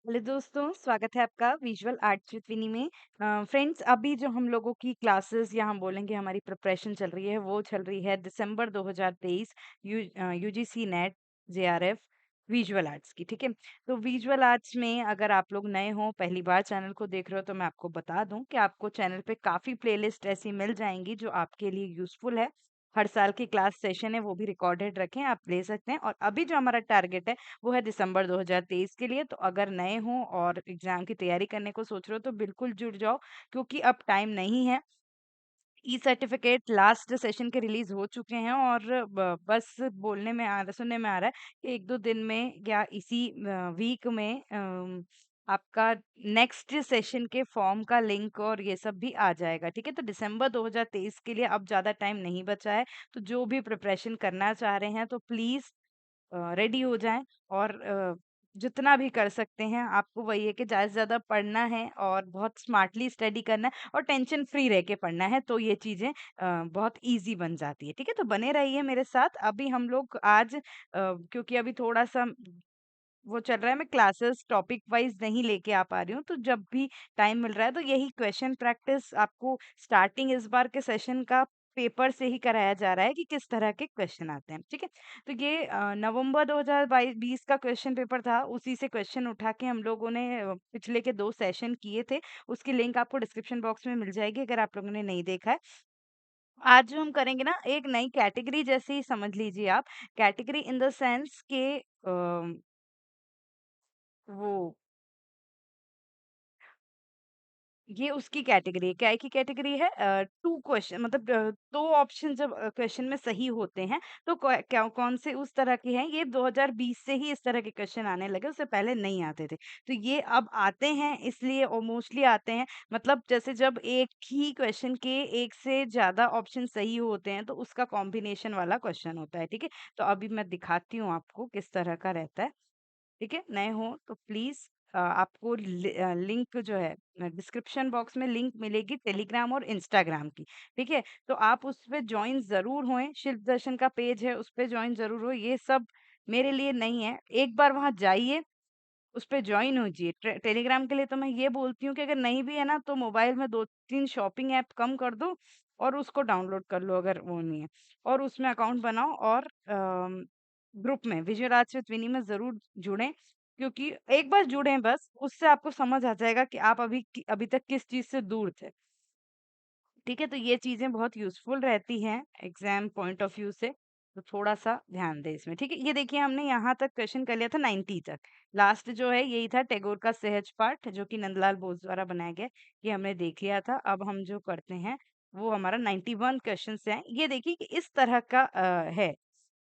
Hello दोस्तों, स्वागत है आपका विजुअल आर्ट्स विद विनी में। फ्रेंड्स, अभी जो हम लोगों की क्लासेस या हम बोलेंगे हमारी प्रिपरेशन चल रही है वो चल रही है दिसंबर 2023 UGC net JRF visual arts की। ठीक है, तो विजुअल आर्ट्स में अगर आप लोग नए हो, पहली बार चैनल को देख रहे हो, तो मैं आपको बता दूं कि आपको चैनल पे काफ़ी प्लेलिस्ट ऐसी मिल जाएंगी जो आपके लिए यूज़फुल है। हर साल की क्लास सेशन है वो भी रिकॉर्डेड रखें, आप ले सकते हैं। और अभी जो हमारा टारगेट है वो है दिसंबर 2023 के लिए। तो अगर नए हो और एग्जाम की तैयारी करने को सोच रहे हो तो बिल्कुल जुड़ जाओ, क्योंकि अब टाइम नहीं है। ई सर्टिफिकेट लास्ट सेशन के रिलीज हो चुके हैं और बस बोलने में आ रहा, सुनने में आ रहा है कि एक दो दिन में या इसी वीक में आपका नेक्स्ट सेशन के फॉर्म का लिंक और ये सब भी आ जाएगा। ठीक है, तो दिसंबर 2023 के लिए अब ज़्यादा टाइम नहीं बचा है। तो जो भी प्रिपरेशन करना चाह रहे हैं तो प्लीज़ रेडी हो जाएँ और जितना भी कर सकते हैं आपको वही है कि ज़्यादा से ज़्यादा पढ़ना है और बहुत स्मार्टली स्टडी करना है और टेंशन फ्री रह के पढ़ना है, तो ये चीज़ें बहुत ईज़ी बन जाती है। ठीक है? तो बने रहिए मेरे साथ। अभी हम लोग आज क्योंकि अभी थोड़ा-सा वो चल रहा है, मैं क्लासेस टॉपिक वाइज़ नहीं लेके आ पा रही हूँ, तो जब भी टाइम मिल रहा है तो यही क्वेश्चन प्रैक्टिस आपको स्टार्टिंग इस बार के सेशन का पेपर से ही कराया जा रहा है कि किस तरह के क्वेश्चन आते हैं। ठीक है? तो ये नवंबर 2020 का क्वेश्चन पेपर था, उसी से क्वेश्चन उठा के हम लोगों ने पिछले के 2 सेशन किए थे। उसकी लिंक आपको डिस्क्रिप्शन बॉक्स में मिल जाएगी अगर आप लोगों ने नहीं देखा है। आज जो हम करेंगे ना, एक नई कैटेगरी जैसे ही समझ लीजिए आप। कैटेगरी इन द सेंस के वो ये उसकी कैटेगरी है। क्या की कैटेगरी है? 2 क्वेश्चन, मतलब 2 ऑप्शन जब क्वेश्चन में सही होते हैं, तो क्या कौन से उस तरह के हैं। ये 2020 से ही इस तरह के क्वेश्चन आने लगे, उससे पहले नहीं आते थे। तो ये अब आते हैं, इसलिए और मोस्टली आते हैं, मतलब जैसे जब एक ही क्वेश्चन के एक से ज़्यादा ऑप्शन सही होते हैं, तो उसका कॉम्बिनेशन वाला क्वेश्चन होता है। ठीक है? तो अभी मैं दिखाती हूँ आपको किस तरह का रहता है। ठीक है? नए हो तो प्लीज़ आपको लिंक जो है डिस्क्रिप्शन बॉक्स में लिंक मिलेगी टेलीग्राम और इंस्टाग्राम की। ठीक है? तो आप उस पे जॉइन ज़रूर होएँ, शिल्प दर्शन का पेज है उस पे जॉइन ज़रूर हो। ये सब मेरे लिए नहीं है, एक बार वहाँ जाइए, उस पे जॉइन होजिए। टेलीग्राम के लिए तो मैं ये बोलती हूँ कि अगर नहीं भी है ना, तो मोबाइल में 2-3 शॉपिंग ऐप कम कर दो और उसको डाउनलोड कर लो अगर वो नहीं है। और उसमें अकाउंट बनाओ और ग्रुप में विजय राज विद विनी में ज़रूर जुड़ें, क्योंकि एक बार जुड़ें बस, उससे आपको समझ आ जाएगा कि आप अभी तक किस चीज़ से दूर थे। ठीक है? तो ये चीज़ें बहुत यूज़फुल रहती हैं एग्ज़ाम पॉइंट ऑफ व्यू से, तो थोड़ा-सा ध्यान दें इसमें। ठीक है? ये देखिए, हमने यहाँ तक क्वेश्चन कर लिया था 90 तक। लास्ट जो है यही था टैगोर का सहज पाठ, जो कि नंदलाल बोस द्वारा बनाया गया है, ये हमने देख लिया था। अब हम जो करते हैं वो हमारा 91 क्वेश्चन से है। ये देखिए कि इस तरह का है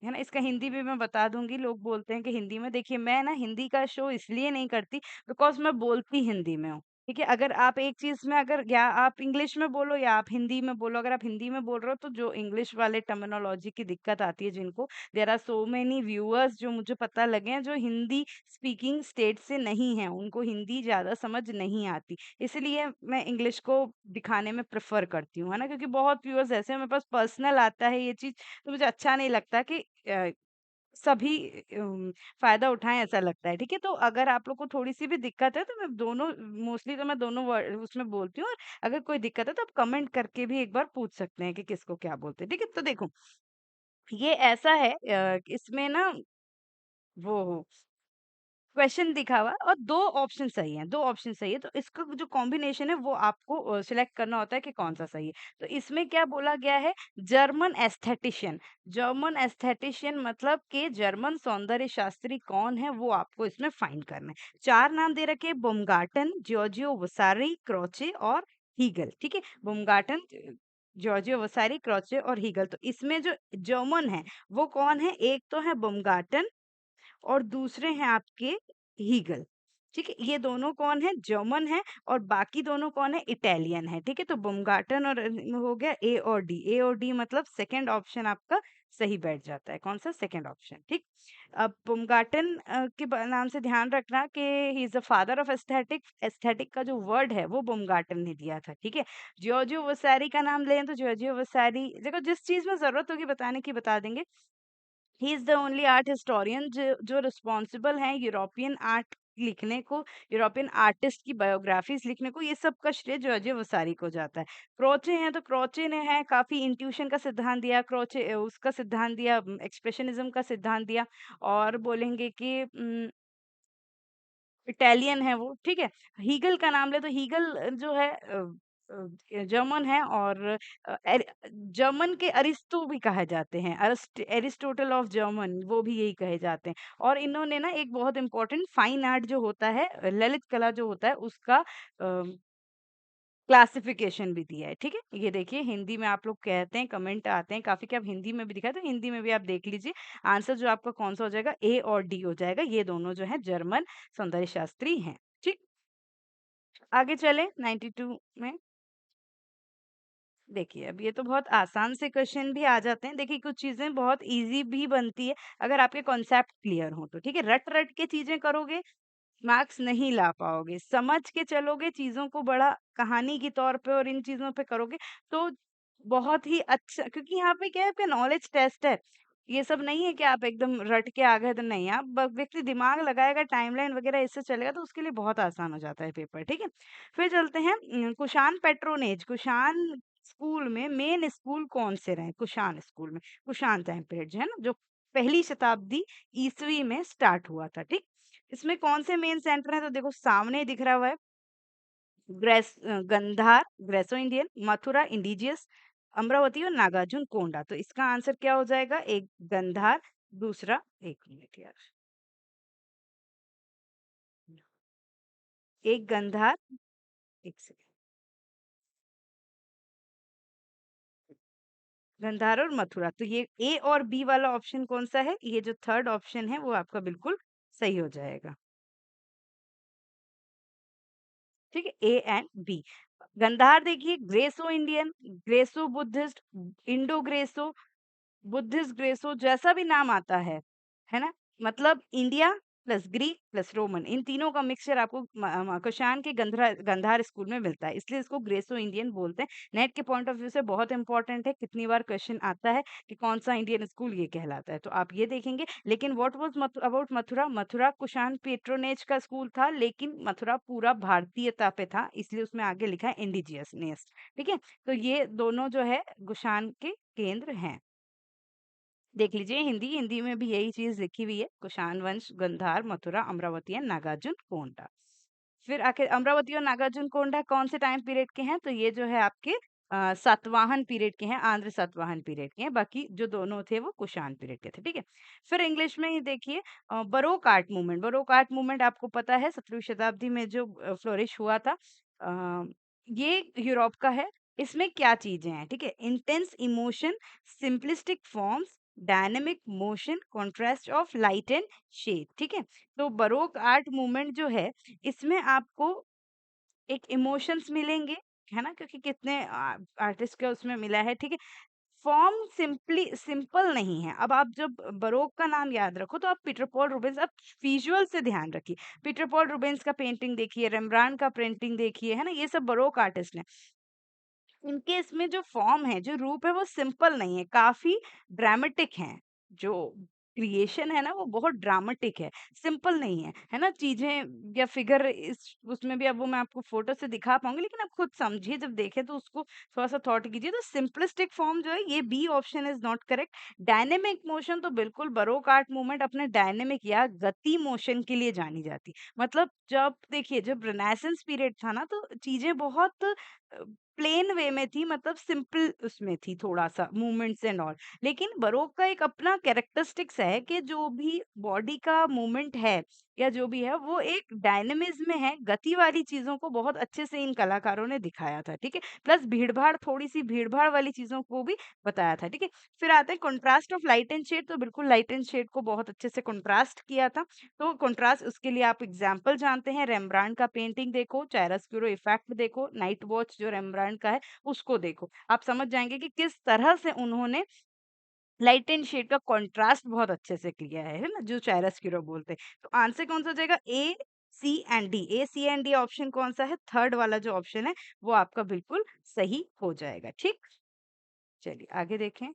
ना? इसका हिंदी भी मैं बता दूँगी। लोग बोलते हैं कि हिंदी में, देखिए मैं ना हिंदी का शो इसलिए नहीं करती बिकॉज़ मैं बोलती हिंदी में हूँ। ठीक है? अगर आप एक चीज़ में, अगर या आप इंग्लिश में बोलो या आप हिंदी में बोलो, अगर आप हिंदी में बोल रहे हो तो जो इंग्लिश वाले टर्मिनोलॉजी की दिक्कत आती है जिनको, there are so many viewers जो मुझे पता लगे हैं जो हिंदी स्पीकिंग स्टेट से नहीं हैं, उनको हिंदी ज़्यादा समझ नहीं आती। इसलिए मैं इंग्लिश को दिखाने में प्रेफ़र करती हूँ, है ना? क्योंकि बहुत व्यूअर्स ऐसे हैं, मेरे पास पर्सनल आता है ये चीज़, तो मुझे अच्छा नहीं लगता कि सभी फ़ायदा उठाएँ, ऐसा लगता है। ठीक है? तो अगर आप लोग को थोड़ी-सी भी दिक्कत है तो मैं दोनों, मोस्टली तो मैं दोनों उसमें बोलती हूँ, और अगर कोई दिक्कत है तो आप कमेंट करके भी एक बार पूछ सकते हैं कि किसको क्या बोलते हैं। ठीक है? तो देखो, ये ऐसा है इसमें ना वो क्वेश्चन दिखा हुआ है और 2 ऑप्शन सही हैं, 2 ऑप्शन सही है, तो इसका जो कॉम्बिनेशन है वो आपको सिलेक्ट करना होता है कि कौन-सा सही है। तो इसमें क्या बोला गया है, जर्मन एस्थेटिशियन। जर्मन एस्थेटिशियन मतलब कि जर्मन सौंदर्य शास्त्री कौन है, वो आपको इसमें फाइंड करना है। 4 नाम दे रखे हैं, बाumgarten, जियोर्जियो वासारी, क्रोचे और हीगल। ठीक है? बाumgarten, जियोर्जियो वासारी, क्रोचे और हीगल। तो इसमें जो जर्मन है वो कौन है? एक तो है बाumgarten और दूसरे हैं आपके हीगल। ठीक है? ये दोनों कौन है? जर्मन है। और बाकी दोनों कौन है? इटालियन है। ठीक है? तो बाumgarten और हो गया ए और डी। ए और डी मतलब सेकंड ऑप्शन आपका सही बैठ जाता है। कौन-सा? Second option. ठीक? अब बाumgarten के नाम से ध्यान रखना कि he is the father of aesthetic. Aesthetic का जो वर्ड है वो बाumgarten ने दिया था। ठीक है? जियोर्जियो वासारी का नाम लें तो जियोर्जियो वासारी, देखो जिस चीज़ में ज़रूरत होगी बताने की बता देंगे। He is the only art historian जो जो रिस्पॉन्सिबल हैं यूरोपियन आर्ट लिखने को, यूरोपियन आर्टिस्ट की बायोग्राफीज़ लिखने को, ये सब का श्रेय जॉर्ज वसारी को जाता है। क्रोचे हैं, तो क्रोचे ने है काफ़ी इंट्यूशन का सिद्धांत दिया, उसका सिद्धांत दिया, एक्सप्रेशनिज़्म का सिद्धांत दिया, और बोलेंगे कि इटालियन है वो, ठीक है? हीगल का नाम लें तो हीगल जो है जर्मन है, और जर्मन के अरिस्टो भी कहा जाते हैं, एरिस्टोटल ऑफ जर्मन, वो भी यही कहे जाते हैं। और इन्होंने ना एक बहुत इम्पोर्टेंट फाइन आर्ट जो होता है, ललित कला जो होता है, उसका क्लासिफिकेशन भी दिया है, ठीक है? ये देखिए, हिंदी में आप लोग कहते हैं, कमेंट आते हैं काफ़ी कि आप हिंदी में भी दिखा है, तो हिंदी में भी आप देख लीजिए। आंसर जो आपका कौन-सा हो जाएगा, ए और डी हो जाएगा। ये दोनों जो हैं जर्मन सौंदर्य शास्त्री हैं, ठीक? आगे चलें 92 में। देखिए, अब ये तो बहुत आसान से क्वेश्चन भी आ जाते हैं। देखिए, कुछ चीज़ें बहुत ईज़ी भी बनती है, अगर आपके कॉन्सेप्ट क्लियर हों तो, ठीक है? रट-रट के चीज़ें करोगे, मार्क्स नहीं ला पाओगे। समझ के चलोगे चीज़ों को, बड़ा कहानी के तौर पे और इन चीज़ों पे करोगे, तो बहुत ही अच्छा, क्योंकि यहाँ पे क्या है, आपका नॉलेज टेस्ट है। ये सब नहीं है कि आप एकदम रट के आ गए तो नहीं, आप व्यक्ति दिमाग लगाएगा, टाइमलाइन वगैरह इससे चलेगा, तो उसके लिए बहुत आसान हो जाता है पेपर, ठीक है? फिर चलते हैं कुषाण पैट्रोनेज, कुषाण स्कूल में मेन स्कूल कौन से रहे? कुषाण स्कूल में, कुषाण टाइम पीरियड जो है ना, जो पहली शताब्दी ईसवी में स्टार्ट हुआ था, ठीक? इसमें कौन से मेन सेंटर हैं? तो देखो सामने दिख रहा हुआ है, Gandhara Greco Indian, Mathura indigenous, Amaravati और नागार्जुन कोंडा। तो इसका आंसर क्या हो जाएगा? एक गंधार, दूसरा, एक मिनट यार, एक गंधार, एक सेकंड, गंधार और मथुरा। तो ये ए और बी वाला ऑप्शन कौन सा है? ये जो थर्ड ऑप्शन है वो आपका बिल्कुल सही हो जाएगा। ठीक है, ए एंड बी। गंधार देखिए, Graeco Indian, Graeco Buddhist, Indo Graeco, Buddhist Graeco, जैसा भी नाम आता है ना? मतलब India plus Greek plus Roman, इन तीनों का मिक्सचर आपको कुषाण के गंधार स्कूल में मिलता है, इसलिए इसको ग्रेसो इंडियन बोलते हैं। नेट के पॉइंट ऑफ व्यू से बहुत इंपॉर्टेंट है, कितनी बार क्वेश्चन आता है कि कौन सा इंडियन स्कूल ये कहलाता है, तो आप ये देखेंगे। लेकिन what was about Mathura? Mathura Kushan patronage का स्कूल था, लेकिन मथुरा पूरा भारतीयता पे था, इसलिए उसमें आगे लिखा है इंडिजियसनेस। ठीक है, तो ये दोनों जो है कुषाण के केंद्र हैं। देख लीजिए, हिंदी में भी यही चीज़ लिखी हुई है, कुषाण वंश, गंधार, मथुरा, अमरावती एंड नागार्जुन कोंडा। फिर आखिर अमरावती और नागार्जुन कोंडा कौन से टाइम पीरियड के हैं? तो ये जो है आपके सातवाहन पीरियड के हैं, आंध्र सातवाहन पीरियड के हैं, बाकी जो दोनों थे वो कुषाण पीरियड के थे, ठीक है? फिर इंग्लिश में ही देखिए, बरोक आर्ट मूवमेंट आपको पता है 17वीं शताब्दी में जो फ्लोरिश हुआ था। अ, ये यूरोप का है। इसमें क्या चीज़ें हैं, ठीक है? Intense emotion, simplistic forms, dynamic motion, contrast of light and shade, ठीक है? तो बरोक आर्ट मूवमेंट जो है, इसमें आपको एक इमोशंस मिलेंगे, है ना? क्योंकि कितने आर्टिस्ट का उसमें मिला है, ठीक है? फॉर्म सिंपल नहीं है। अब आप जब बरोक का नाम याद रखो, तो आप पीटर पॉल रूबेन्स, आप विजुअल से ध्यान रखिए। पीटर पॉल रूबेन्स का पेंटिंग देखिए, रेम्ब्रांड का पेंटिंग देखिए, है ना? ये सब बरोक आर्टिस्ट हैं। इनके इसमें जो फॉर्म है, जो रूप है, वो सिंपल नहीं है, काफ़ी ड्रामेटिक हैं। जो क्रिएशन है ना, वो बहुत ड्रामेटिक है, सिंपल नहीं है, है ना? चीज़ें या फिगर इस उसमें भी, अब वो मैं आपको फ़ोटो से दिखा पाऊँगी, लेकिन आप खुद समझिए, जब देखें तो उसको थोड़ा-सा थॉट कीजिए। तो सिंपलिस्टिक फॉर्म जो है, ये B option is not correct. Dynamic motion तो बिल्कुल, बरोक आर्ट मूवमेंट अपने डायनामिक या गति मोशन के लिए जानी जाती। मतलब जब देखिए, जब रेनेसांस पीरियड था ना, तो चीज़ें बहुत प्लेन वे में थी, मतलब सिंपल उसमें थी, थोड़ा-सा मूवमेंट्स एंड ऑल। लेकिन बरोक का एक अपना कैरेक्टरिस्टिक्स है कि जो भी बॉडी का मूवमेंट है या जो भी है, वो एक डायनामिज़्म में है, गति वाली चीज़ों को बहुत अच्छे से इन कलाकारों ने दिखाया था, ठीक है? प्लस भीड़-भाड़, थोड़ी-सी भीड़-भाड़ वाली चीज़ों को भी बताया था, ठीक है? फिर आते हैं contrast of light and shade, तो बिल्कुल लाइट एंड शेड को बहुत अच्छे से कंट्रास्ट किया था। तो कंट्रास्ट, उसके लिए आप एग्जाम्पल जानते हैं, रेम्ब्रांड का पेंटिंग देखो, चायरस्क्यूरो इफेक्ट देखो, नाइट वॉच जो रेम्ब्रांड का है उसको देखो, आप समझ जाएंगे कि किस तरह से उन्होंने लाइट एंड शेड का कंट्रास्ट बहुत अच्छे से किया है ना? जो चायरस्क्यूरो बोलते हैं। तो आंसर कौन सा हो जाएगा? A, C and D. A, C and D option कौन सा है? थर्ड वाला जो ऑप्शन है, वो आपका बिल्कुल सही हो जाएगा, ठीक? चलिए आगे देखें।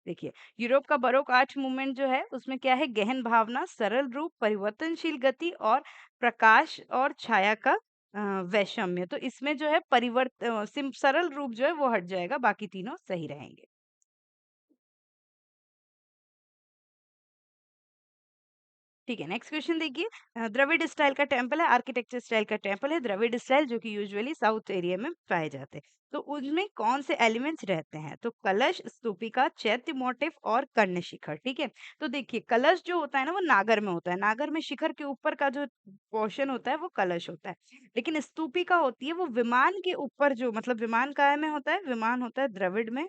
देखिए, यूरोप का बरोक आर्ट मूवमेंट जो है उसमें क्या है, गहन भावना, सरल रूप, परिवर्तनशील गति और प्रकाश और छाया का वैषम्य। तो इसमें जो है सरल रूप जो है वो हट जाएगा, बाकी तीनों सही रहेंगे। ठीक है, नेक्स्ट क्वेश्चन देखिए। द्रविड़ स्टाइल का टेम्पल है, आर्किटेक्चर स्टाइल का टेम्पल है, द्रविड़ स्टाइल जो कि यूजुअली साउथ एरिया में पाए जाते हैं। तो उनमें कौन से एलिमेंट्स रहते हैं? तो कलश, स्तूपिका, चैत्य मोटिफ और कर्ण शिखर। ठीक है, तो देखिए कलश जो होता है ना वो नागर में होता है, नागर में शिखर के ऊपर का जो पोर्शन होता है वो कलश होता है। लेकिन स्तूपिका होती है वो विमान के ऊपर, जो मतलब विमान काय में होता है, विमान होता है द्रविड़ में।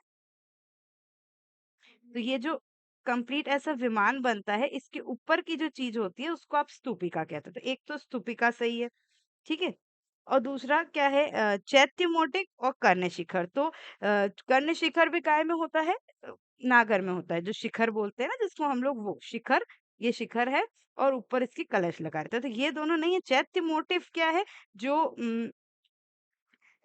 तो ये जो कंप्लीट ऐसा विमान बनता है, इसके ऊपर की जो चीज होती है उसको आप स्तूपिका कहते हैं। तो एक तो स्तूपिका सही है, ठीक है। और दूसरा क्या है, चैत्य मोटिक और कर्ण शिखर। तो कर्ण शिखर भी काय में होता है, नागर में होता है। जो शिखर बोलते हैं ना जिसको हम लोग, वो शिखर, ये शिखर है और ऊपर इसकी कलश लगा रहता है। तो ये दोनों नहीं है। चैत्य मोटिव क्या है, जो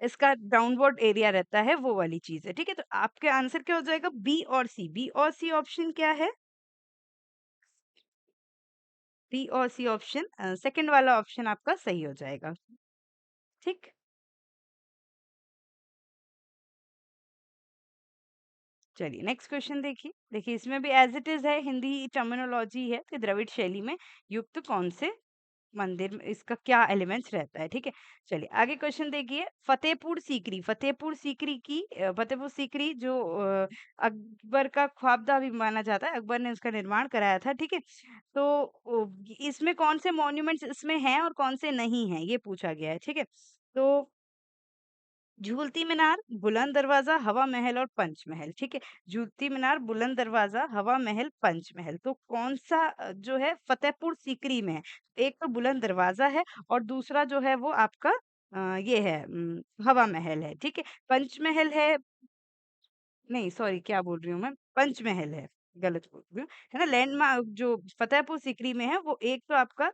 इसका डाउनवर्ड एरिया रहता है, वो वाली चीज है। ठीक है, तो आपके आंसर क्या हो जाएगा, बी और सी। बी और सी ऑप्शन क्या है? बी और सी ऑप्शन, सेकंड वाला ऑप्शन आपका सही हो जाएगा। ठीक। चलिए नेक्स्ट क्वेश्चन देखिए। देखिए इसमें भी एज इट इज है, हिंदी टर्मिनोलॉजी है कि द्रविड़ शैली में युक्त कौन से मंदिर में इसका क्या एलिमेंट्स रहता है। ठीक है, चलिए आगे क्वेश्चन देखिए। फतेहपुर सीकरी, फतेहपुर सीकरी जो अकबर का ख्वाबदा भी माना जाता है, अकबर ने उसका निर्माण कराया था। ठीक है, तो इसमें कौन से मॉन्यूमेंट्स इसमें हैं और कौन से नहीं हैं, ये पूछा गया है। ठीक है, तो झूलती मीनार, बुलंद दरवाजा, हवा महल और पंचमहल। ठीक है, झूलती मीनार, बुलंद दरवाजा, हवा महल, पंचमहल। तो कौन सा जो है फतेहपुर सीकरी में है? एक तो बुलंद दरवाजा है और दूसरा जो है वो आपका ये है, हवा महल है। ठीक है, पंचमहल है, नहीं सॉरी क्या बोल रही हूँ मैं, पंचमहल है, गलत बोल रही हूँ। है ना, लैंडमार्क जो फतेहपुर सीकरी में है वो एक तो आपका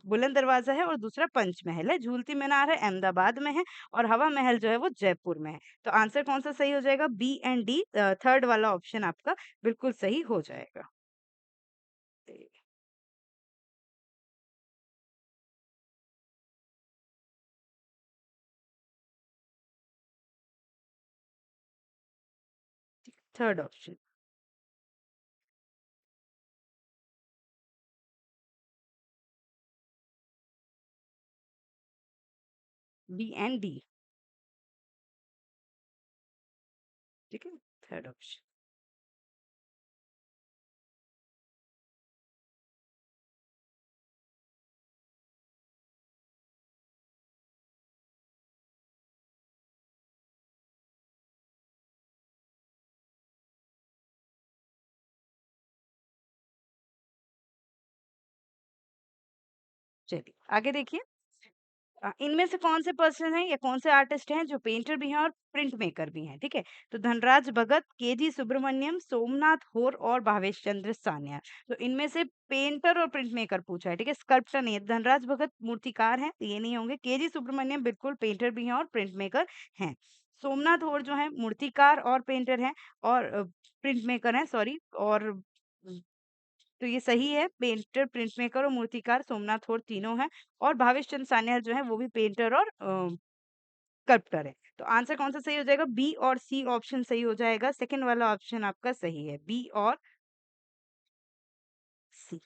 बुलंद दरवाजा है और दूसरा पंचमहल है। झूलती मीनार है, अहमदाबाद में है और हवा महल जो है वो जयपुर में है। तो आंसर कौन सा सही हो जाएगा, बी एंड डी, थर्ड वाला ऑप्शन आपका बिल्कुल सही हो जाएगा। Third option, B and D. ठीक है, थर्ड ऑप्शन। चलिए आगे देखिए। इनमें से कौन से पर्सन हैं या कौन से आर्टिस्ट हैं जो पेंटर भी हैं और प्रिंट मेकर भी हैं? ठीक है, तो धनराज भगत, केजी सुब्रमण्यम, सोमनाथ होर और भावेश चंद्र सान्याल। तो इनमें से पेंटर और प्रिंट मेकर पूछा है। ठीक है, स्कल्प्टर नहीं है। धनराज भगत मूर्तिकार हैं, तो ये नहीं होंगे। केजी सुब्रमण्यम बिल्कुल पेंटर भी हैं और प्रिंट मेकर हैं। सोमनाथ होर जो है मूर्तिकार और पेंटर हैं और प्रिंट मेकर हैं, सॉरी। और तो ये सही है, पेंटर, प्रिंट मेकर और मूर्तिकार सोमनाथ और तीनों हैं। और भावेश चंद्र सान्याल जो है वो भी पेंटर और स्कल्प्टर है। तो आंसर कौन सा सही हो जाएगा, बी और सी ऑप्शन सही हो जाएगा। सेकंड वाला ऑप्शन आपका सही है, बी और सी।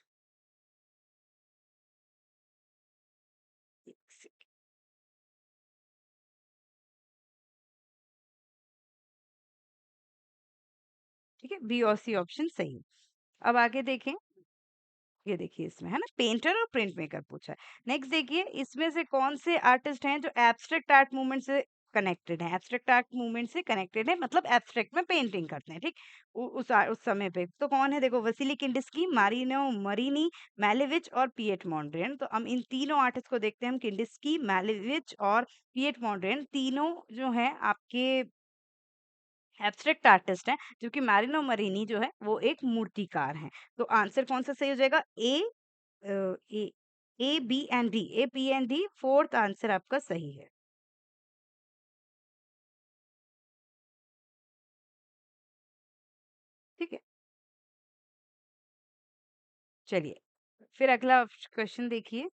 ठीक है, बी और सी ऑप्शन सही है। अब आगे देखें। ये देखिए इसमें है ना, पेंटर और प्रिंट मेकर पूछा है। नेक्स्ट देखिए, इसमें से कौन से आर्टिस्ट हैं जो एब्स्ट्रैक्ट आर्ट मूवमेंट से कनेक्टेड हैं? एब्स्ट्रैक्ट आर्ट मूवमेंट से कनेक्टेड है मतलब एब्स्ट्रैक्ट में पेंटिंग करते हैं। ठीक, उस समय पे तो कौन है, देखो वसीली किंडिस्की, मारिनो मरीनी, मैलेविच और पिएट मॉन्ड्रियन। तो हम इन तीनों आर्टिस्ट को देखते हैं। हम किंडिस्की, मैलेविच और पिएट मॉन्ड्रियन तीनों जो है आपके एब्स्ट्रैक्ट आर्टिस्ट हैं, जबकि मैरिनो मरीनी जो है वो एक मूर्तिकार हैं। तो आंसर कौन सा सही हो जाएगा, A, A B and D, A B and D, fourth answer आपका सही है। ठीक है, चलिए, फिर अगला क्वेश्चन देखिए।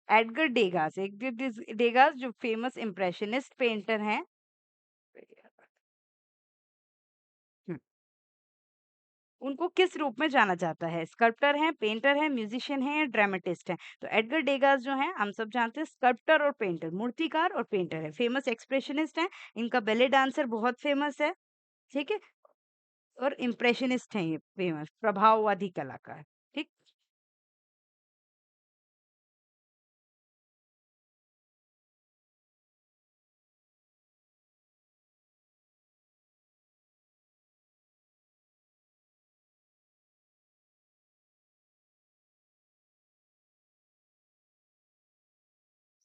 एडगर डेगास, एडगर डेगास जो फेमस इम्प्रेशनिस्ट पेंटर हैं। हम्म, उनको किस रूप में जाना जाता है? स्कल्प्टर हैं, पेंटर हैं, म्यूजिशियन हैं या ड्रामेटिस्ट हैं? तो एडगर डेगास जो हैं हम सब जानते हैं स्कल्प्टर और पेंटर, मूर्तिकार और पेंटर है, फेमस एक्सप्रेशनिस्ट हैं। इनका बेले डांसर बहुत फेमस है, ठीक है। और इम्प्रेशनिस्ट हैं ये फेमस प्रभाववादी कलाकार, ठीक।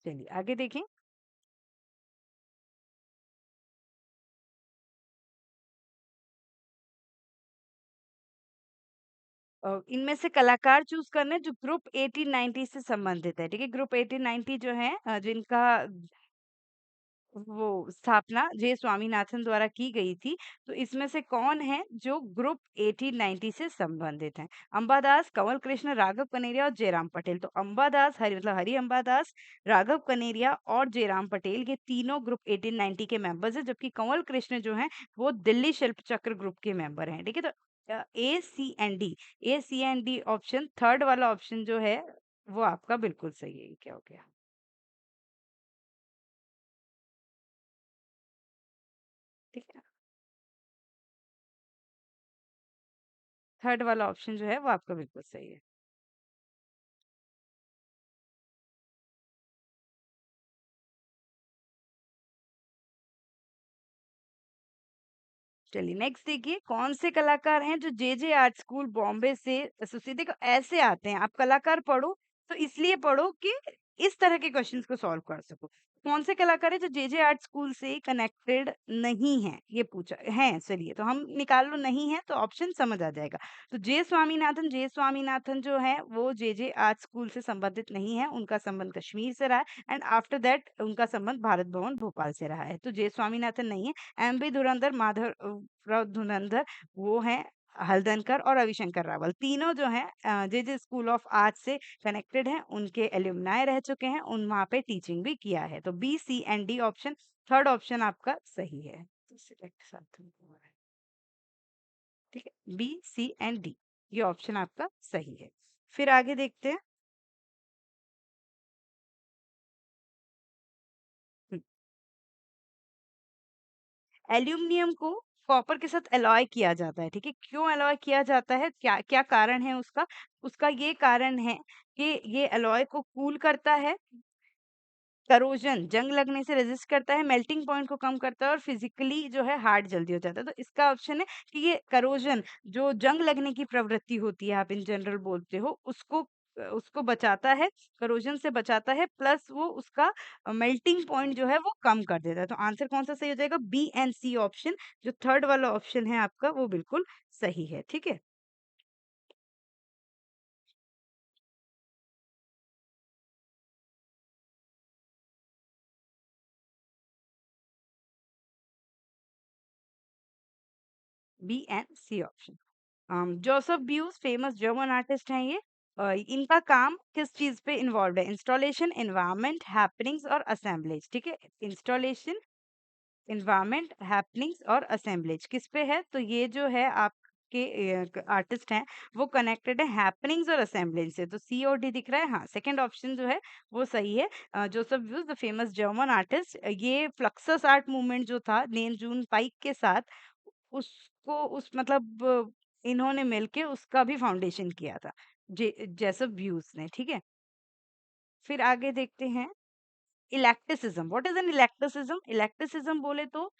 चलिए आगे देखें। इनमें से कलाकार चूज करने जो ग्रुप 1890 से संबंधित है, ठीक है। ग्रुप 1890 जो है जिनका वो स्थापना जे स्वामीनाथन द्वारा की गई थी। तो इसमें से कौन है जो ग्रुप 1890 से संबंधित हैं? अंबादास, कंवल कृष्ण, राघव कनेरिया और जयराम पटेल। तो अंबादास हरि मतलब हरि अंबादास, राघव कनेरिया और जयराम पटेल, ये तीनों ग्रुप 1890 के मेंबर्स हैं, जबकि कंवल कृष्ण जो हैं वो दिल्ली शिल्प चक्र ग्रुप के मेंबर हैं, ठीक है। तो ए C and D option, third वाला ऑप्शन जो है वो आपका बिल्कुल सही है। ये क्या हो गया? ठीक है, थर्ड वाला ऑप्शन जो है वो आपका बिल्कुल सही है। चलिए नेक्स्ट देखिए, कौन से कलाकार हैं जो जे आर्ट स्कूल बॉम्बे से एसोसिएट। देखो ऐसे आते हैं, आप कलाकार पढ़ो तो इसलिए पढ़ो कि इस तरह के क्वेश्चंस को सॉल्व कर सको। कौन से कलाकार हैं जो जे आर्ट स्कूल से कनेक्टेड नहीं है, ये पूछा है। चलिए तो हम निकाल लो, नहीं है तो ऑप्शन समझ आ जाएगा। तो जे स्वामीनाथन जो है वो जे आर्ट स्कूल से संबंधित नहीं है, उनका संबंध कश्मीर से रहा है। एंड आफ्टर दैट उनका संबंध भारत भवन भोपाल से रहा है। तो जे स्वामीनाथन नहीं है। एमबी धुरंधर, माधव धुरंधर, वो हैं हल्दनकर और रविशंकर रावल, तीनों जो हैं जे स्कूल ऑफ आर्ट से कनेक्टेड हैं, उनके एल्यूमनाई रह चुके हैं, उन वहाँ पे टीचिंग भी किया है। तो B C and D option, third option आपका सही है। तो सिलेक्ट समथिंग, ठीक है, बी सी एंड डी ये ऑप्शन आपका सही है। फिर आगे देखते हैं। एल्यूमिनियम को कॉपर के साथ एलॉय किया जाता है, ठीक है। क्यों एलॉय किया जाता है, क्या क्या कारण है उसका? उसका ये कारण है कि ये एलॉय को कूल करता है, करोजन जंग लगने से रेजिस्ट करता है, मेल्टिंग पॉइंट को कम करता है और फिजिकली जो है हार्ड जल्दी हो जाता है। तो इसका ऑप्शन है कि ये करोजन जो जंग लगने की प्रवृत्ति होती है, आप इन जनरल बोलते हो, उसको बचाता है, करोजन से बचाता है, प्लस वो उसका मेल्टिंग पॉइंट जो है वो कम कर देता है। तो आंसर कौन सा सही हो जाएगा? बी एंड सी ऑप्शन, जो थर्ड वाला ऑप्शन है आपका वो बिल्कुल सही है, ठीक है। B and C option. Joseph Beuys famous German artist हैं ये। इनका काम किस चीज पे इन्वॉल्व है? इंस्टॉलेशन, एनवायरनमेंट, हैपनिंग्स और असेंबलेज, ठीक है। इंस्टॉलेशन, एनवायरनमेंट, हैपनिंग्स और असेंबलेज किस पे है? तो ये जो है आपके आर्टिस्ट हैं वो कनेक्टेड है हैपनिंग्स और असेंबलेज से। तो सी और डी दिख रहा है, हाँ सेकंड ऑप्शन जो है वो सही है। Joseph views the famous German artist, ये फ्लक्सस आर्ट मूवमेंट जो था नेम जून पाइक के साथ, उसको उस मतलब इन्होंने मिलके उसका भी फाउंडेशन किया था, जेसप ब्यूज ने, ठीक है। फिर आगे देखते हैं। इलेक्टिसिज्म, व्हाट इज एन इलेक्टिसिज्म? इलेक्टिसिज्म बोले तो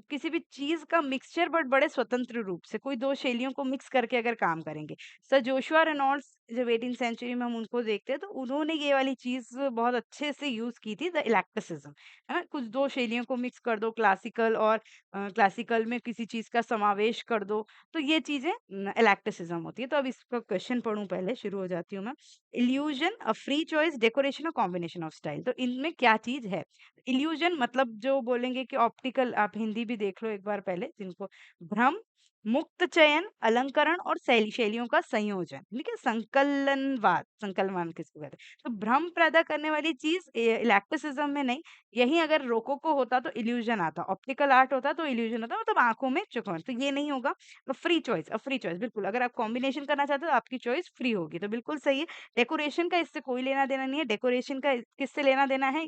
किसी भी चीज का मिक्सचर बट बड़े स्वतंत्र रूप से, कोई दो शैलियों को मिक्स करके अगर काम करेंगे। सर जोशुआ रेनॉल्ड्स जब 18 सेंचुरी में हम उनको देखते हैं तो उन्होंने ये वाली चीज बहुत अच्छे से यूज की थी, द इलेक्टिसिज्म, है ना। कुछ दो शैलियों को मिक्स कर दो, क्लासिकल और क्लासिकल में किसी चीज का समावेश कर दो, तो ये चीजें इलेक्टिसिज्म होती है। तो अब इसका क्वेश्चन पढ़ूं, पहले शुरू हो जाती हूँ मैं। Illusion, a free choice, decoration और कॉम्बिनेशन ऑफ स्टाइल। तो इनमें क्या चीज है? इल्यूजन मतलब जो बोलेंगे कि ऑप्टिकल, आप हिंदी भी देख लो एक बार पहले, जिनको भ्रम, मुक्त चयन, अलंकरण और शैलियों का संयोजन, ठीक है, संकलनवाद, संकलनवाद किसको कहते हैं? तो भ्रम पैदा करने वाली चीज इलेक्टिसिज्म में नहीं, यही अगर रोकोको होता तो इल्यूजन आता, ऑप्टिकल आर्ट होता तो इल्यूजन होता, मतलब आंखों में चुकन, तो ये नहीं होगा। तो फ्री चॉइस, फ्री चॉइस बिल्कुल, अगर आप कॉम्बिनेशन करना चाहते हो तो आपकी चॉइस फ्री होगी, तो बिल्कुल सही है। डेकोरेशन का इससे कोई लेना देना नहीं है, डेकोरेशन का किससे लेना देना है?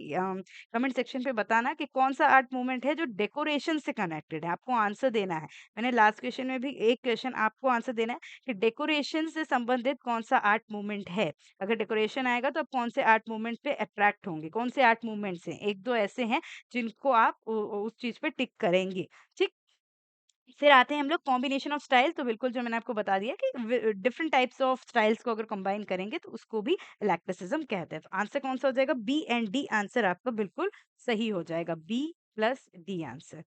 कमेंट सेक्शन पे बताना कि कौन सा आर्ट मूवमेंट है जो डेकोरेशन से कनेक्टेड है, आपको आंसर देना है। मैंने लास्ट क्वेश्चन में भी एक क्वेश्चन आपको आंसर देना है कि डेकोरेशन से संबंधित कौन सा आर्ट मूवमेंट है। अगर डेकोरेशन आएगा तो आप कौन से आर्ट मूवमेंट पे अट्रैक्ट होंगे, कौन से आर्ट मूवमेंट्स हैं, एक दो ऐसे हैं जिनको आप उस चीज पे टिक करेंगे। ठीक, फिर आते हैं हम लोग कॉम्बिनेशन ऑफ स्टाइल, तो बिल्कुल जो मैंने आपको बता दिया कि डिफरेंट टाइप्स ऑफ स्टाइल्स को अगर कंबाइन करेंगे तो उसको भी इलेक्ट्रिसिज्म कहते हैं। तो आंसर कौन सा हो जाएगा? बी एंड डी आंसर आपका बिल्कुल सही हो जाएगा, बी प्लस डी आंसर।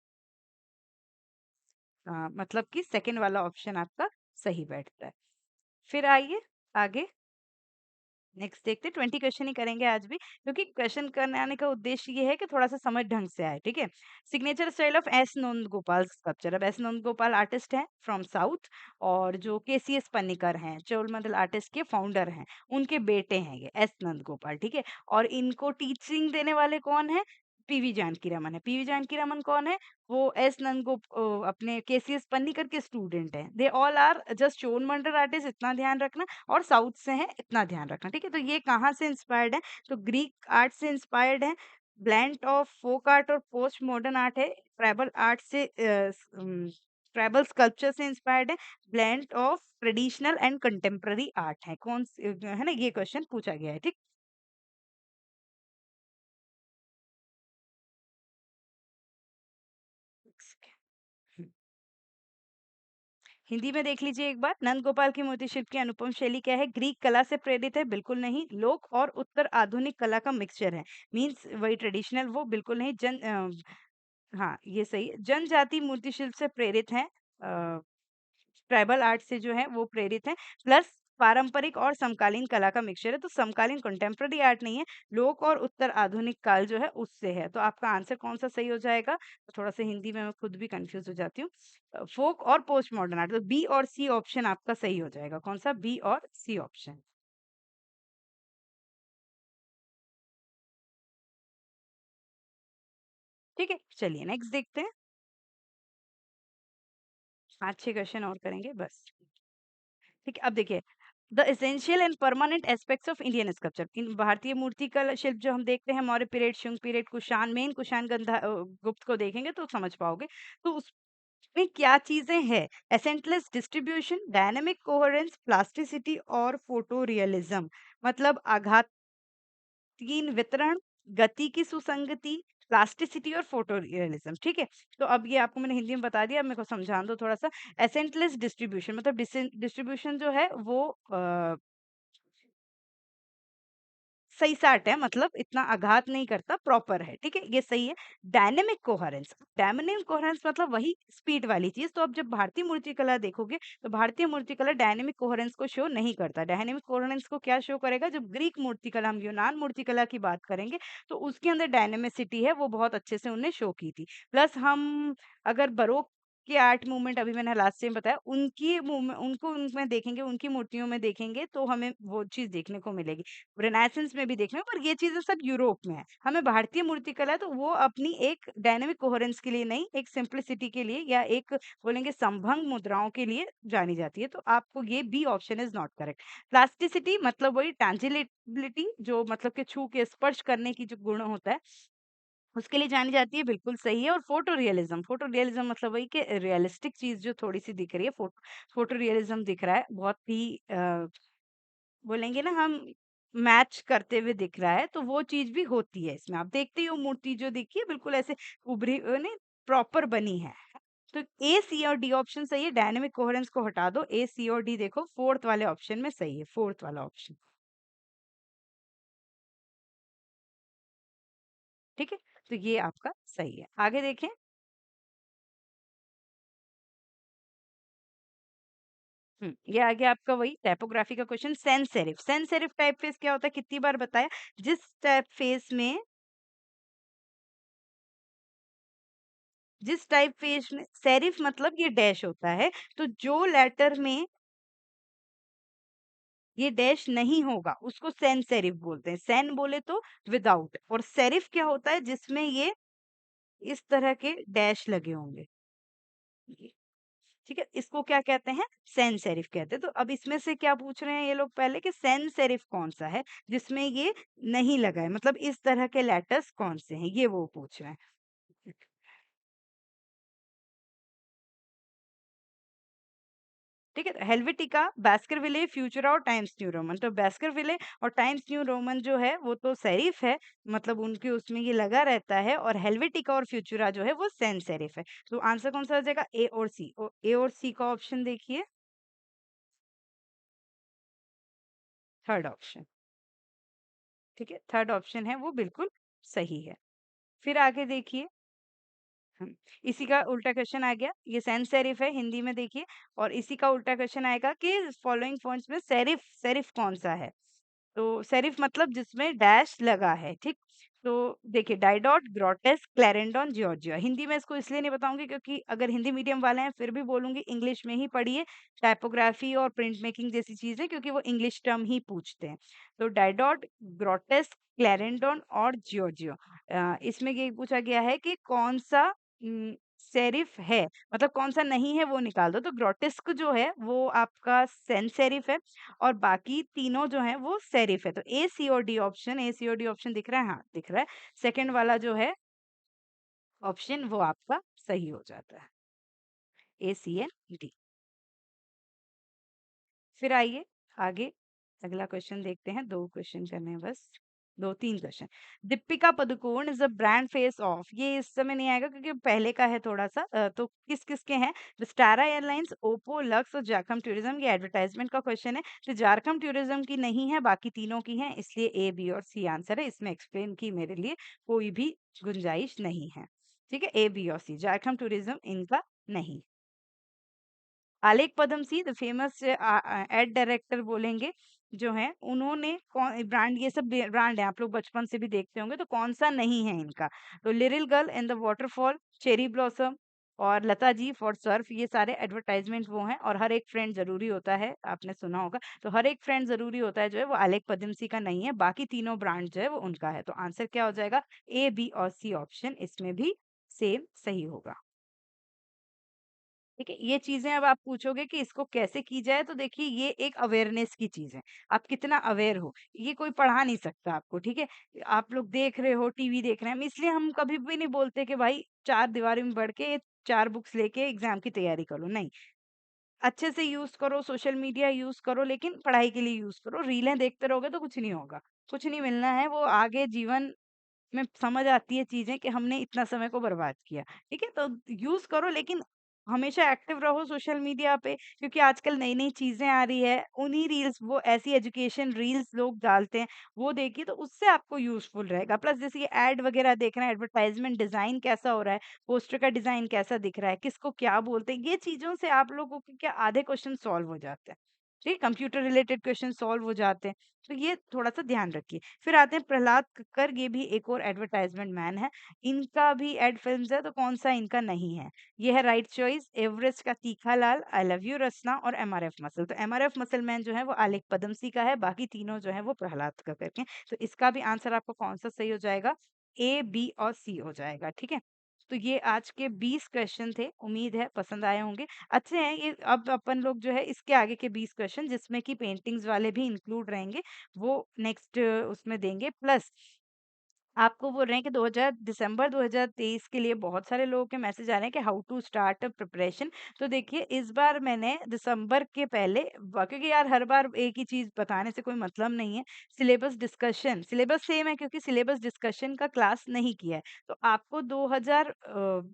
मतलब कि सेकंड वाला ऑप्शन आपका सही बैठता है। फिर आइए आगे, नेक्स्ट देखते हैं। 20 क्वेश्चन ही करेंगे आज भी, क्योंकि क्वेश्चन करने आने का उद्देश्य ये है कि थोड़ा सा समझ ढंग से आए, ठीक है। Signature style of S Nand Gopal sculpture. अब एस नंद गोपाल आर्टिस्ट हैं फ्रॉम साउथ, और जो केसीएस पन्नीकर हैं, चोलमंडल आर्टिस्ट के फाउंडर हैं, उनके बेटे हैं ये एस नंद गोपाल, ठीक है। और इनको टीचिंग देने वाले कौन है? पीवी जानकी रमन है। पीवी जानकी रमन कौन है? वो एस नंद अपने केसीएस पन्नीकर के स्टूडेंट हैं। They all are just Cholamandal artist, इतना ध्यान रखना, और साउथ से हैं, इतना ध्यान रखना, ठीक है। तो ये कहाँ से इंस्पायर्ड है? तो ग्रीक आर्ट से इंस्पायर्ड है, ब्लेंड ऑफ फोक आर्ट और पोस्ट मॉडर्न आर्ट है, ट्राइबल आर्ट से ट्राइबल स्कल्पचर से इंस्पायर्ड है, blend of traditional and contemporary art है। है ना, ये क्वेश्चन पूछा गया है, ठीक। हिंदी में देख लीजिए एक बार। नंद गोपाल की मूर्ति शिल्प की अनुपम शैली क्या है? ग्रीक कला से प्रेरित है? बिल्कुल नहीं। लोक और उत्तर आधुनिक कला का मिक्सचर है, मीन्स वही ट्रेडिशनल, वो बिल्कुल नहीं। हाँ, ये सही है। जनजाति मूर्ति शिल्प से प्रेरित है, ट्राइबल आर्ट से जो है वो प्रेरित है, प्लस पारंपरिक और समकालीन कला का मिक्सचर है। तो समकालीन कंटेम्प्रेरी आर्ट नहीं है, लोक और उत्तर आधुनिक काल जो है उससे है। तो आपका आंसर कौन सा सही हो जाएगा? तो थोड़ा सा हिंदी में मैं खुद भी कंफ्यूज हो जाती हूँ। फोक और पोस्ट मॉडर्न आर्ट, तो बी और सी ऑप्शन आपका सही हो जाएगा। कौन सा? बी और सी ऑप्शन। ठीक है, चलिए नेक्स्ट देखते हैं। 5-6 क्वेश्चन और करेंगे बस। ठीक है, अब देखिए, the essential and permanent aspects of Indian sculpture. इन भारतीय मूर्तिकला शिल्प जो हम देखते हैं, Maurya period, Shunga period, Kushan, main Kushan Gupta को देखेंगे तो समझ पाओगे। तो उसमें क्या चीजें हैं? एसेंटलेस डिस्ट्रीब्यूशन, डायनेमिक कोहेरेंस, प्लास्टिसिटी और फोटो रियलिज्म। मतलब आघात तीन वितरण, गति की सुसंगति, प्लास्टिसिटी और फोटो रियलिज्म, ठीक है। तो अब ये आपको मैंने हिंदी में बता दिया, अब मेरे को समझान दो थोड़ा सा। एसेंटलेस डिस्ट्रीब्यूशन मतलब डिस्ट्रीब्यूशन जो है वो सही साट है, मतलब इतना आघात नहीं करता, प्रॉपर है, ठीक है, ये सही है। डायनेमिक कोहेरेंस मतलब वही स्पीड वाली चीज। तो अब जब भारतीय मूर्तिकला देखोगे तो भारतीय मूर्तिकला डायनेमिक कोहेरेंस को शो नहीं करता। डायनेमिक कोहेरेंस को क्या शो करेगा? जब ग्रीक मूर्तिकला, हम यूनान मूर्तिकला की बात करेंगे तो उसके अंदर डायनेमिसिटी है, वो बहुत अच्छे से उनने शो की थी। प्लस हम अगर बरोक के आर्ट मूवमेंट, अभी मैंने लास्ट टाइम बताया, उनकी मूवमेंट, उनको उनमें देखेंगे, उनकी मूर्तियों में देखेंगे तो हमें वो चीज देखने को मिलेगी। रेनेसेंस में भी देख रहे हैं, पर ये चीजें सब यूरोप में है। हमें भारतीय मूर्तिकला है तो वो अपनी एक डायनेमिक कोहेरेंस के लिए नहीं, एक सिंप्लिसिटी के लिए, या एक बोलेंगे संभंग मुद्राओं के लिए जानी जाती है। तो आपको ये B option is not correct. Plasticity मतलब वही टैंजिबिलिटी, जो मतलब कि छू के स्पर्श करने की जो गुण होता है, उसके लिए जानी जाती है, बिल्कुल सही है। और फोटो रियलिज्म मतलब वही कि रियलिस्टिक चीज जो थोड़ी सी दिख रही है, फोटो रियलिज्म दिख रहा है, बहुत ही बोलेंगे ना हम, मैच करते हुए दिख रहा है, तो वो चीज भी होती है इसमें। आप देखते ही हो मूर्ति जो देखी है बिल्कुल ऐसे उभरी नहीं, प्रॉपर बनी है। तो ए सी और डी ऑप्शन सही है। डायनेमिक कोहेरेंस को हटा दो, ए सी और डी देखो फोर्थ वाले ऑप्शन में सही है, फोर्थ वाला ऑप्शन, ठीक है। तो ये आपका सही है। आगे देखें। ये आगे आपका वही टाइपोग्राफी का question. Sans serif type face क्या होता है? कितनी बार बताया? जिस टाइप फेस में जिस टाइपफेस में सेरिफ मतलब ये डैश होता है, तो जो लेटर में ये डैश नहीं होगा उसको सेंस सेरिफ बोलते हैं। सेन बोले तो विदाउट, और सेरिफ क्या होता है जिसमें ये इस तरह के डैश लगे होंगे। ये, ठीक है, इसको क्या कहते हैं? सेंस सेरिफ कहते हैं। तो अब इसमें से क्या पूछ रहे हैं ये लोग पहले कि सेंस सेरिफ कौन सा है जिसमें ये नहीं लगा है, मतलब इस तरह के लेटर्स कौन से हैं, ये वो पूछ रहे हैं। ठीक है, तो हेल्वेटिका, बास्करविले, फ्यूचरा और टाइम्स न्यू रोमन। तो बास्करविले और टाइम्स न्यू रोमन जो है वो तो सेरिफ है, मतलब उनके उसमें ये लगा रहता है, और हेल्वेटिका और फ्यूचरा जो है वो सेंस सेरिफ है। तो आंसर कौन सा हो जाएगा? ए और सी। ए और सी का ऑप्शन देखिए, थर्ड ऑप्शन। ठीक है, थर्ड ऑप्शन है वो बिल्कुल सही है। फिर आगे देखिए, इसी का उल्टा क्वेश्चन आ गया, ये सेंस सेरिफ है हिंदी में देखिए, और इसी का उल्टा क्वेश्चन आएगा कि फॉलोइंग पॉइंट्स में सेरिफ सेरिफ कौन सा है? तो सेरिफ मतलब जिसमें डैश लगा है, ठीक? तो देखिए, डाइडॉट, ग्रोटेस्क, क्लैरेंडोन, जॉर्जिया। हिंदी में इसको इसलिए नहीं बताऊंगी क्योंकि अगर हिंदी मीडियम वाले हैं फिर भी बोलूंगी इंग्लिश में ही पढ़िए, टाइपोग्राफी और प्रिंट मेकिंग जैसी चीजें, क्योंकि वो इंग्लिश टर्म ही पूछते हैं। तो डाइडॉट, ग्रोटेस्क, क्लैरेंडोन और जियोजियो। इसमें ये पूछा गया है कि कौन सा सेरिफ है, मतलब कौन सा नहीं है वो निकाल दो। तो ग्रोटेस्क जो है वो आपका सेंस सेरिफ है, और बाकी तीनों जो हैं वो सेरिफ है। तो ए सी और डी ऑप्शन, ए सी और डी ऑप्शन दिख रहा है? हाँ, दिख रहा है। सेकंड वाला जो है ऑप्शन वो आपका सही हो जाता है, ए सी एंड डी। फिर आइए आगे, अगला क्वेश्चन देखते हैं। 2 क्वेश्चन करने हैं बस, 2-3 question. Deepika Padukone is a brand face of, ये इस समय नहीं आएगा क्योंकि पहले का है थोड़ा-सा। तो किस-किस के हैं? विस्टारा एयरलाइंस, ओप्पो, लक्स और जारखम टूरिज्म। ये एडवर्टाइजमेंट का क्वेश्चन है। तो जारखम टूरिज्म की नहीं है, बाकी तीनों की हैं, इसलिए ए, बी और सी आंसर है। इसमें एक्सप्लेन की मेरे लिए कोई भी गुंजाइश नहीं है। ठीक है? ए, बी और सी, जारखम टूरिज्म इनका नहीं। Alyque Padamsee the famous ad director बोलेंगे जो हैं, उन्होंने कौन ब्रांड, ये सब ब्रांड है आप लोग बचपन से भी देखते होंगे, तो कौन सा नहीं है इनका? तो little girl and the waterfall, cherry blossom और लता जी फॉर सर्फ, ये सारे एडवर्टाइजमेंट वो हैं। और हर एक फ्रेंड जरूरी होता है, आपने सुना होगा, तो हर एक फ्रेंड जरूरी होता है जो है वो आलेख पदमसी का नहीं है, बाकी तीनों ब्रांड जो है वो उनका है। तो आंसर क्या हो जाएगा? ए, बी और सी ऑप्शन इसमें भी सेम सही होगा। ठीक है, ये चीज़ें अब आप पूछोगे कि इसको कैसे की जाए, तो देखिए ये एक अवेयरनेस की चीज़ है। आप कितना अवेयर हो, ये कोई पढ़ा नहीं सकता आपको, ठीक है? आप लोग देख रहे हो, टीवी देख रहे हैं, इसलिए हम कभी भी नहीं बोलते कि भाई 4 दीवारी में पढ़ के 4 बुक्स लेके एग्ज़ाम की तैयारी करो, नहीं। अच्छे से यूज़ करो, सोशल मीडिया यूज़ करो, लेकिन पढ़ाई के लिए यूज़ करो। रीलें देखते रहोगे तो कुछ नहीं होगा, कुछ नहीं मिलना है, वो आगे जीवन में समझ आती है चीज़ें कि हमने इतना समय को बर्बाद किया। ठीक है? तो यूज़ करो, लेकिन हमेशा एक्टिव रहो सोशल मीडिया पे, क्योंकि आजकल नई-नई चीज़ें आ रही है। उन्हीं रील्स, वो ऐसी एजुकेशन रील्स लोग डालते हैं, वो देखिए तो उससे आपको यूज़फुल रहेगा। प्लस जैसे ये ऐड वगैरह देख रहे हैं, एडवर्टाइज़मेंट डिज़ाइन कैसा हो रहा है, पोस्टर का डिज़ाइन कैसा दिख रहा है, किसको क्या बोलते हैं, ये चीज़ों से आप लोगों के क्या आधे क्वेश्चन सॉल्व हो जाते हैं। ठीक है? कंप्यूटर रिलेटेड क्वेश्चन सॉल्व हो जाते हैं। तो ये थोड़ा-सा ध्यान रखिए। फिर आते हैं प्रहलाद कक्कर, ये भी एक और एडवर्टाइजमेंट मैन है। इनका भी एड फ़िल्म्स है, तो कौन-सा इनका नहीं है? ये है राइट चॉइस, एवरेस्ट का तीखा लाल, आई लव यू रसना और एमआरएफ मसल। तो एमआरएफ मसल मैन जो है वो आलेख पदमसी का है, बाकी तीनों जो है वो प्रहलाद कक्कर के हैं। तो इसका भी आंसर आपका कौन-सा सही हो जाएगा? ए, बी और सी हो जाएगा, ठीक है? तो ये आज के 20 क्वेश्चन थे, उम्मीद है पसंद आए होंगे। अच्छे हैं ये। अब अपन लोग जो है इसके आगे के 20 क्वेश्चन, जिसमें कि पेंटिंग्स वाले भी इंक्लूड रहेंगे, वो नेक्स्ट उसमें देंगे। प्लस आपको बोल रहे हैं कि 2000 दिसंबर 2023 के लिए बहुत सारे लोगों के मैसेज आ रहे हैं कि हाउ टू स्टार्ट प्रिपरेशन। तो देखिए इस बार मैंने दिसंबर के पहले क्योंकि यार हर बार एक ही चीज़ बताने से कोई मतलब नहीं है। सिलेबस डिस्कशन, सिलेबस सेम है क्योंकि सिलेबस डिस्कशन का क्लास नहीं किया है। तो आपको 2000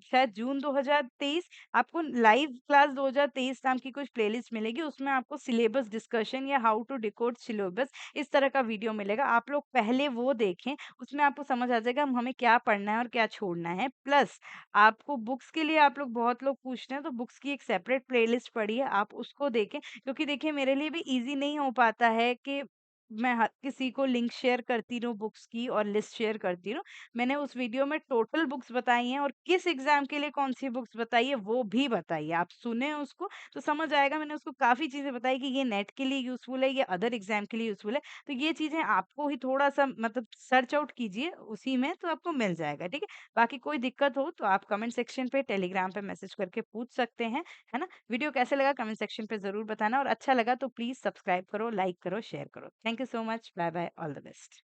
शायद जून 2023 आपको लाइव क्लास 2023 नाम की कुछ प्लेलिस्ट मिलेगी। उसमें आपको सिलेबस डिस्कशन या हाउ टू डिकोड सिलेबस इस तरह का वीडियो मिलेगा। आप लोग पहले वो देखें, उसमें आपको समझ आ जाएगा हमें क्या पढ़ना है और क्या छोड़ना है। प्लस आपको बुक्स के लिए, आप लोग बहुत लोग पूछते हैं, तो बुक्स की एक सेपरेट प्लेलिस्ट पड़ी है, आप उसको देखें। क्योंकि देखिए मेरे लिए भी ईज़ी नहीं हो पाता है कि मैं हर किसी को लिंक शेयर करती रहूँ बुक्स की और लिस्ट शेयर करती रहूँ। मैंने उस वीडियो में टोटल बुक्स बताई हैं और किस एग्ज़ाम के लिए कौन-सी बुक्स बताई है वो भी बताई है। आप सुनें उसको तो समझ आएगा, मैंने उसको काफ़ी चीज़ें बताई कि ये नेट के लिए यूज़फुल है, ये अदर एग्ज़ाम के लिए यूज़फुल है। तो ये चीज़ें आपको ही थोड़ा-सा मतलब सर्च आउट कीजिए उसी में, तो आपको मिल जाएगा, ठीक है? बाकी कोई दिक्कत हो तो आप कमेंट सेक्शन पे, टेलीग्राम पे मैसेज करके पूछ सकते हैं, है ना? वीडियो कैसे लगा कमेंट सेक्शन पे ज़रूर बताना और अच्छा लगा तो प्लीज़ सब्सक्राइब करो, लाइक करो, शेयर करो। Thank you so much. Bye bye, all the best.